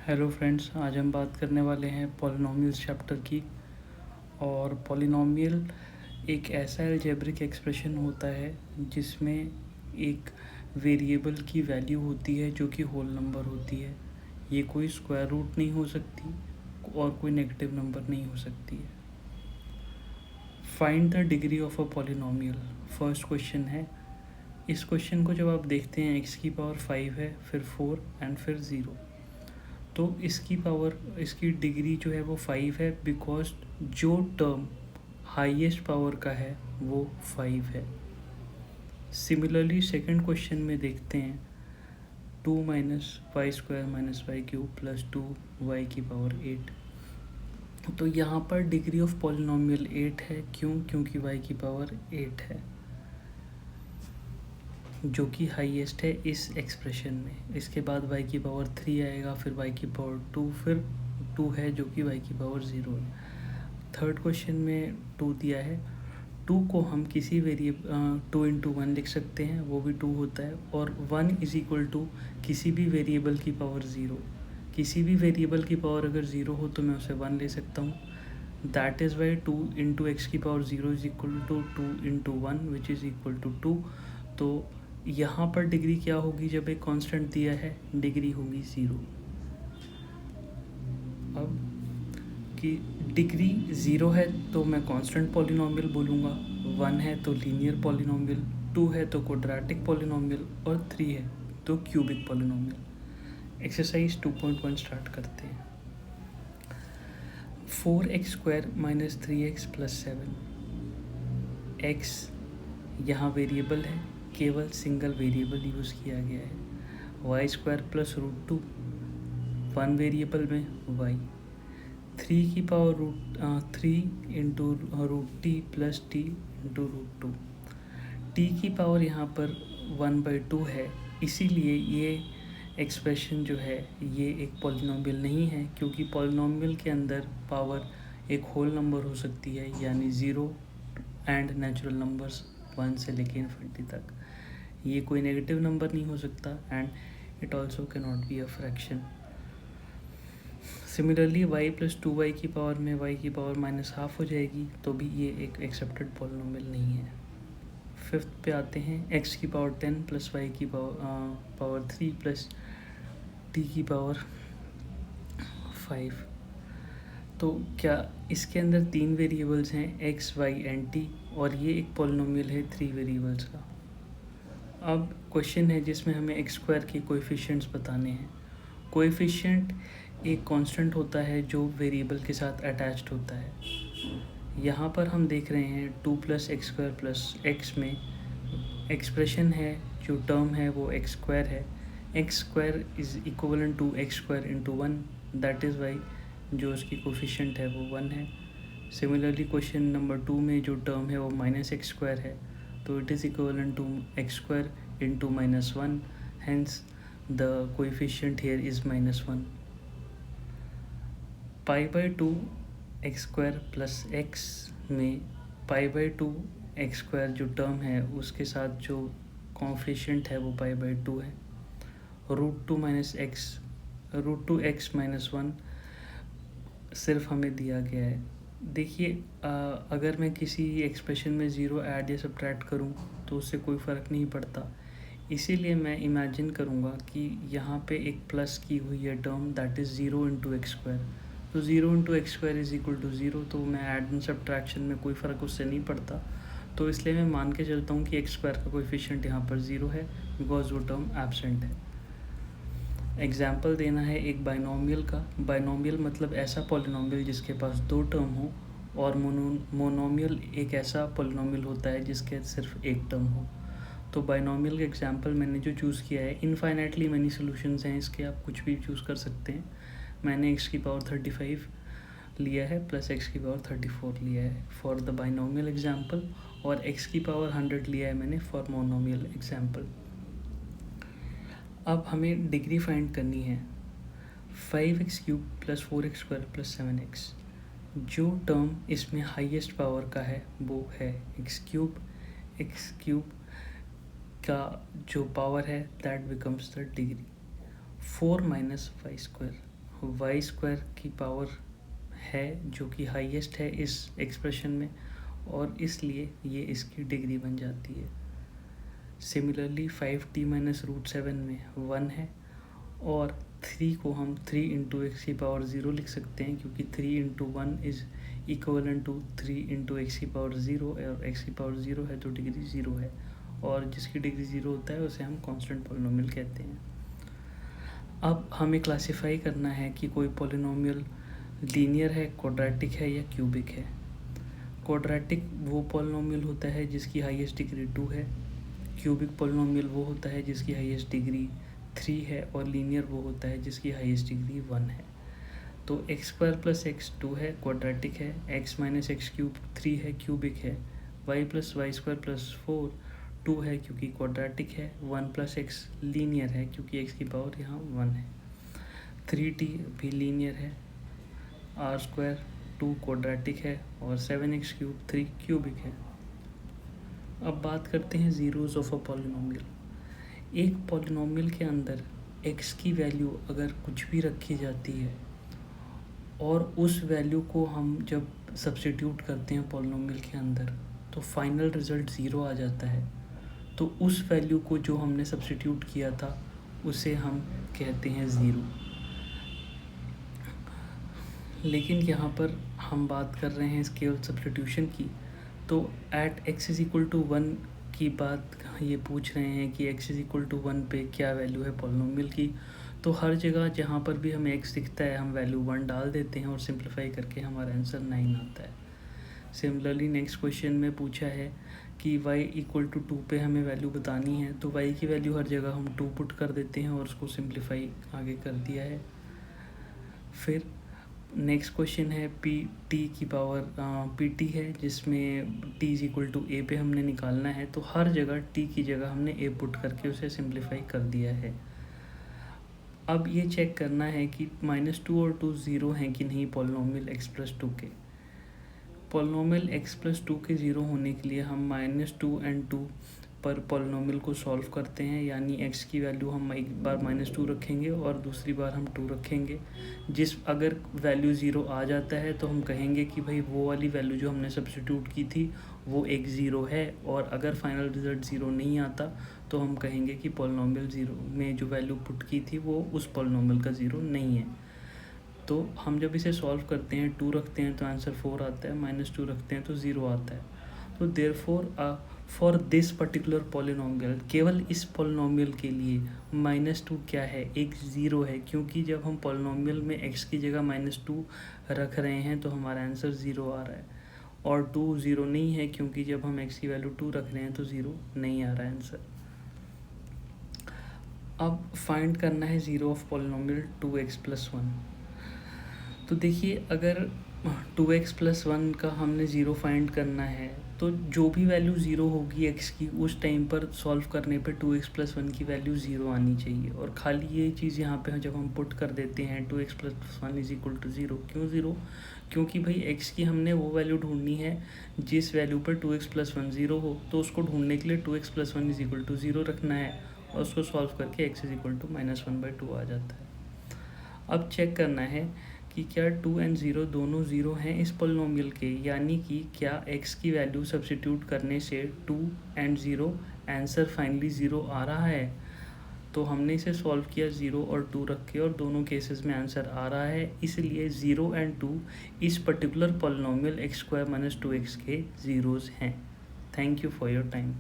Hello friends, आज हम बात करने वाले हैं पॉलिनॉमियल्स चैप्टर की। और पॉलिनॉमियल एक ऐसा अलजेब्रिक एक्सप्रेशन होता है जिसमें एक वेरिएबल की वैल्यू होती है जो कि होल नंबर होती है। ये कोई स्क्वायर रूट नहीं हो सकती और कोई नेगेटिव नंबर नहीं हो सकती है। Find the degree of a polynomial first question है। इस क्वेश्चन को जब आप देखते हैं x की पावर 5 है, फिर 4 एंड फिर 0, तो इसकी डिग्री जो है वो 5 है, बिकॉज जो टर्म हाईएस्ट पावर का है वो 5 है। सिमिलरली सेकंड क्वेश्चन में देखते हैं 2 minus Y square minus Y cube plus 2y की पावर 8। तो यहाँ पर डिग्री ऑफ पॉलिनॉमियल 8 है। क्योंकि y की पावर 8 है जो कि हाईएस्ट है इस एक्सप्रेशन में। इसके बाद y की पावर 3 आएगा, फिर y की पावर 2, फिर 2 है जो कि y की पावर 0 है। थर्ड क्वेश्चन में 2 दिया है। 2 को हम किसी वेरिएबल 2 इंटू 1 लिख सकते हैं, वो भी 2 होता है। और 1 इज इक्वल टू किसी भी वेरिएबल की पावर 0। किसी भी वेरिएबल की पावर अगर 0 हो तो मैं उसे 1 ले सकता हूँ। That is y 2 into x की power 0 is equal to 2 into 1 which is equal to 2। तो यहाँ पर डिग्री क्या होगी? जब एक कांस्टेंट दिया है डिग्री होगी 0। अब कि डिग्री 0 है तो मैं कांस्टेंट पॉलिनॉमियल बोलूँगा, 1 है तो लीनियर पॉलिनॉमियल, 2 है तो क्वाड्रेटिक पॉलिनॉमियल और 3 है तो क्यूबिक पॉलिनॉमियल। एक्सरसाइज 2.1 स्टार्ट करते हैं। 4x square minus 3x plus 7। x यहाँ वेरिएबल है, केवल सिंगल वेरिएबल यूज़ किया गया है। Y square plus root 2, 1 variable में y। 3 की power 3 into root T plus T into root 2। T की पावर यहाँ पर 1/2 है, इसीलिए ये एक्सप्रेशन जो है ये एक पॉलिनॉमियल नहीं है, क्योंकि पॉलिनॉमियल के अंदर पावर एक होल नंबर हो सकती है, यानी 0 एंड नेचुरल नंबर्स 1 से लेके इन्फिनिटी तक। ये कोई नेगेटिव नंबर नहीं हो सकता and it also can not be a fraction. Similarly y plus 2y की पावर में y की पावर माइनस हाफ हो जाएगी, तो भी ये एक एक्सेप्टेड पॉलिनॉमियल नहीं है। फिफ्थ पे आते हैं, x की पावर 10 प्लस y की पावर 3 प्लस t की पावर 5। तो क्या इसके अंदर 3 वेरिएबल्स हैं x, y एंड t, और ये एक पॉलिनॉमियल है 3 वेरिएबल्स का। अब क्वेश्चन है जिसमें हमें x स्क्वायर के कोएफिशिएंट्स बताने हैं। कोएफिशिएंट एक कांस्टेंट होता है जो वेरिएबल के साथ अटैच्ड होता है। यहाँ पर हम देख रहे हैं 2 plus X square plus x में एक्सप्रेशन है, जो टर्म है वो एक्स स्क्वायर है। X square is equivalent to x square into 1, that is Y जो उसकी कोफिशिएंट है वो 1 है। सिमिलरली क्वेश्चन नंबर 2 में जो टर्म है वो माइनस एक्स स्क्वायर है, तो it is equivalent to x square into minus 1, hence the coefficient here is -1। π/2 x square plus x में π/2 एक्स स्क्वायर जो टर्म है उसके साथ जो कोएफिशिएंट है वो π/2 है। रूट टू एक्स माइनस 1 सिर्फ हमें दिया गया है। देखिए, अगर मैं किसी एक्सप्रेशन में 0 ऐड या सब्ट्रैक्ट करूं तो उससे कोई फ़र्क नहीं पड़ता, इसीलिए मैं इमेजिन करूंगा कि यहाँ पे एक प्लस की हुई है term, that is 0 into X square. तो 0 into X square is equal to 0, तो मैं ऐड एंड सब्ट्रैक्शन में कोई फ़र्क उससे नहीं पड़ता, तो इसलिए मैं मान के चलता हूँ कि एक्स स्क्वायर का कोएफिशिएंट यहाँ पर 0 है, बिकॉज वो टर्म एब्सेंट है। एग्जाम्पल देना है एक बाइनोमियल का। बाइनोमियल मतलब ऐसा पॉलिनॉमियल जिसके पास 2 टर्म हो, और मोनोमियल एक ऐसा पॉलिनॉमियल होता है जिसके सिर्फ एक टर्म हो। तो बाइनोमियल का एग्जाम्पल मैंने जो चूज़ किया है, इनफाइनाइटली मैनी सोल्यूशंस हैं इसके, आप कुछ भी चूज़ कर सकते हैं। मैंने x की पावर 35 लिया है प्लस x की पावर 34 लिया है फॉर द बाइनोमियल एग्जाम्पल, और x की पावर 100 लिया है मैंने फॉर मोनोमियल एग्जाम्पल। अब हमें डिग्री फाइंड करनी है। 5x cube plus 4x square plus 7x, जो टर्म इसमें हाईएस्ट पावर का है वो है x क्यूब। x क्यूब का जो पावर है that becomes the degree. 4 minus Y square, Y square की पावर है जो कि हाईएस्ट है इस एक्सप्रेशन में, और इसलिए ये इसकी डिग्री बन जाती है। सिमिलरली 5t माइनस रूट 7 में 1 है, और 3 को हम 3 इंटू एक्स की पावर 0 लिख सकते हैं, क्योंकि 3 into 1 is equal to 3 into x की पावर 0, और एक्स की पावर 0 है तो डिग्री 0 है, और जिसकी डिग्री 0 होता है उसे हम कांस्टेंट पॉलिनोमियल कहते हैं। अब हमें क्लासिफाई करना है कि कोई पॉलिनोमियल लीनियर है, क्वाड्रेटिक है या क्यूबिक है। क्वाड्रेटिक वो पॉलिनोमियल होता है जिसकी हाईएस्ट डिग्री 2 है, क्यूबिक पॉलिनोमियल वो होता है जिसकी हाईएस्ट डिग्री 3 है, और लीनियर वो होता है जिसकी हाईएस्ट डिग्री 1 है। तो एक्स स्क्वायर प्लस एक्स 2 है, क्वाड्रेटिक है, एक्स माइनस एक्स क्यूब 3 है, क्यूबिक है, Y plus Y square plus 4 2 है क्योंकि क्वाड्रेटिक है, 1 प्लस एक्स लीनियर है क्योंकि एक्स की पावर यहाँ 1 है, 3t भी लीनियर है, आर स्क्वायर 2 क्वाड्रेटिक है, और 7x क्यूब 3 क्यूबिक है। अब बात करते हैं ज़ीरोज़ ऑफ अ पॉलिनोमियल। एक पॉलिनोमियल के अंदर x की वैल्यू अगर कुछ भी रखी जाती है और उस वैल्यू को हम जब सब्स्टिट्यूट करते हैं पॉलिनोमियल के अंदर तो फाइनल रिज़ल्ट 0 आ जाता है, तो उस वैल्यू को जो हमने सब्स्टिट्यूट किया था उसे हम कहते हैं 0। लेकिन यहाँ पर हम बात कर रहे हैं केवल सब्स्टिट्यूशन की, तो at x is equal to 1 की बात ये पूछ रहे हैं कि x इज़ इक्वल टू 1 पे क्या वैल्यू है पॉलिनोमियल की। तो हर जगह जहाँ पर भी हमें x दिखता है हम वैल्यू 1 डाल देते हैं और सिंप्लीफाई करके हमारा आंसर 9 आता है। सिमिलरली नेक्स्ट क्वेश्चन में पूछा है कि y इक्वल टू 2 पे हमें वैल्यू बतानी है, तो y की वैल्यू हर जगह हम 2 पुट कर देते हैं और उसको सिंप्लीफाई आगे कर दिया है। फिर नेक्स्ट क्वेश्चन है pt की पावर pt है जिसमें t is equal to a पे हमने निकालना है, तो हर जगह t की जगह हमने a पुट करके उसे सिंप्लीफाई कर दिया है। अब ये चेक करना है कि -2 और 2 ज़ीरो हैं कि नहीं पॉलिनोमियल x प्लस 2 के। पॉलिनोमियल x प्लस 2 के ज़ीरो होने के लिए हम -2 और 2 पर पॉलिनोमियल को सॉल्व करते हैं, यानी x की वैल्यू हम एक बार -2 रखेंगे और दूसरी बार हम 2 रखेंगे। अगर वैल्यू 0 आ जाता है तो हम कहेंगे कि भाई वो वाली वैल्यू जो हमने सब्स्टिट्यूट की थी वो एक 0 है, और अगर फाइनल रिज़ल्ट 0 नहीं आता तो हम कहेंगे कि पॉलिनोमियल 0 में जो वैल्यू पुट की थी वो उस पॉलिनोमियल का 0 नहीं है। तो हम जब इसे सॉल्व करते हैं 2 रखते हैं तो आंसर 4 आता है, -2 रखते हैं तो 0 आता है। तो therefore for this particular polynomial, केवल इस पॉलिनोमियल के लिए -2 क्या है, एक 0 है, क्योंकि जब हम पॉलिनोमियल में x की जगह -2 रख रहे हैं तो हमारा आंसर 0 आ रहा है, और 2 0 नहीं है क्योंकि जब हम x की वैल्यू 2 रख रहे हैं तो 0 नहीं आ रहा है आंसर। अब फाइंड करना है 0 ऑफ पॉलिनोमियल 2x प्लस 1। तो देखिए अगर 2x प्लस 1 का हमने 0 फाइंड करना है तो जो भी वैल्यू 0 होगी x की उस टाइम पर सॉल्व करने पे 2x प्लस 1 की वैल्यू 0 आनी चाहिए, और खाली ये चीज़ यहाँ पे जब हम पुट कर देते हैं 2x plus 1 is equal to 0। क्यों 0? क्योंकि भाई x की हमने वो वैल्यू ढूंढनी है जिस वैल्यू पर 2x प्लस 1 0 हो, तो उसको ढूंढने के लिए 2x plus 1 is equal to 0 रखना है, और उसको सॉल्व करके x इज इक्वल टू -1/2 आ जाता है। अब चेक करना है कि क्या 2 और 0 दोनों 0 हैं इस पॉलिनोमियल के, यानी कि क्या x की वैल्यू सब्स्टिट्यूट करने से 2 और 0 आंसर फाइनली 0 आ रहा है। तो हमने इसे सॉल्व किया 0 और 2 रख के, और दोनों केसेस में आंसर आ रहा है, इसलिए 0 और 2 इस पर्टिकुलर पॉलिनोमियल x² - 2x के ज़ीरोज़ हैं। Thank you for your time.